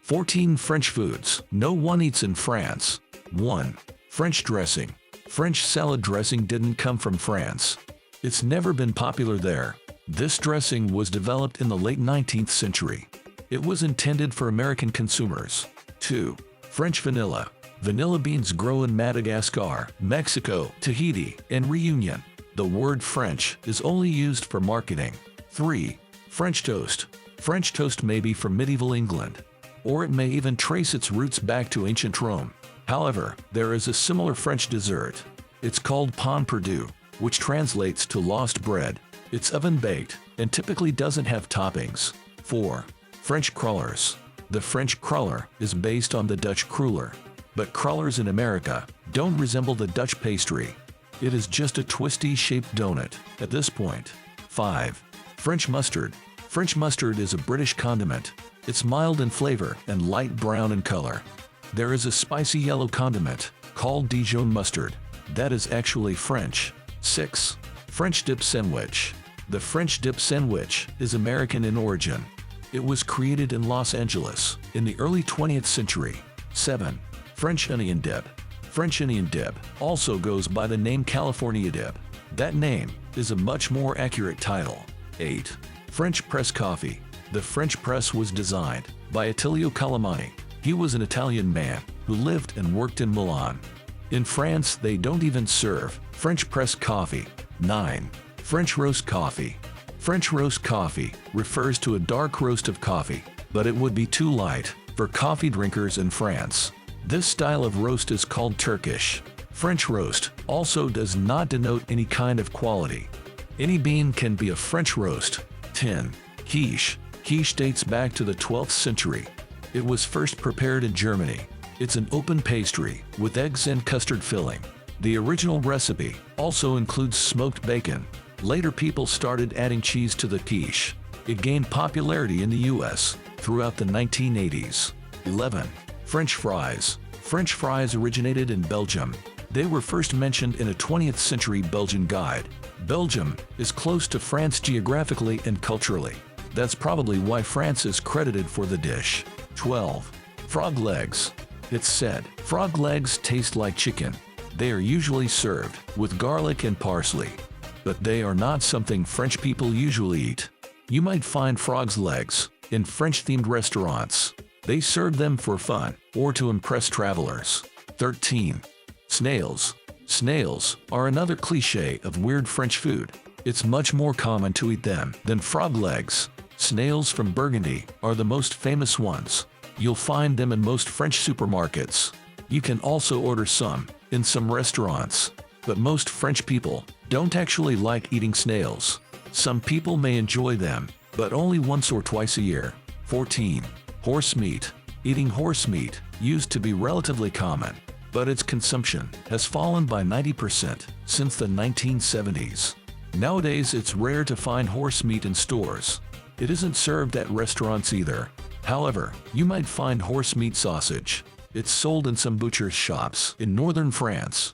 14 French foods no one eats in France. 1. French dressing. French salad dressing didn't come from France. It's never been popular there. This dressing was developed in the late 19th century. It was intended for American consumers. 2. French vanilla. Vanilla beans grow in Madagascar, Mexico, Tahiti, and Réunion. The word French is only used for marketing. 3. French toast. French toast may be from medieval England, or it may even trace its roots back to ancient Rome. However, there is a similar French dessert. It's called pain perdu, which translates to lost bread. It's oven-baked and typically doesn't have toppings. 4. French crullers. The French cruller is based on the Dutch cruller, but crullers in America don't resemble the Dutch pastry. It is just a twisty-shaped donut at this point. 5. French mustard. French mustard is a British condiment. It's mild in flavor and light brown in color. There is a spicy yellow condiment called Dijon mustard that is actually French. 6. French dip sandwich. The French dip sandwich is American in origin. It was created in Los Angeles in the early 20th century. 7. French onion dip. French onion dip also goes by the name California dip. That name is a much more accurate title. 8. French press coffee. The French press was designed by Attilio Calamani. He was an Italian man who lived and worked in Milan. In France, they don't even serve French press coffee. 9. French roast coffee. French roast coffee refers to a dark roast of coffee, but it would be too light for coffee drinkers in France. This style of roast is called Turkish. French roast also does not denote any kind of quality. Any bean can be a French roast. 10. Quiche. Quiche dates back to the 12th century. It was first prepared in Germany. It's an open pastry with eggs and custard filling. The original recipe also includes smoked bacon. Later people started adding cheese to the quiche. It gained popularity in the US throughout the 1980s. 11. French fries. French fries originated in Belgium. They were first mentioned in a 20th century Belgian guide. Belgium is close to France geographically and culturally. That's probably why France is credited for the dish. 12. Frog legs. It's said frog legs taste like chicken. They are usually served with garlic and parsley, but they are not something French people usually eat. You might find frog's legs in French-themed restaurants. They serve them for fun or to impress travelers. 13. Snails. Snails are another cliché of weird French food. It's much more common to eat them than frog legs. Snails from Burgundy are the most famous ones. You'll find them in most French supermarkets. You can also order some in some restaurants, but most French people don't actually like eating snails. Some people may enjoy them, but only once or twice a year. 14. Horse meat. Eating horse meat used to be relatively common, but its consumption has fallen by 90% since the 1970s. Nowadays, it's rare to find horse meat in stores. It isn't served at restaurants either. However, you might find horse meat sausage. It's sold in some butcher's shops in northern France.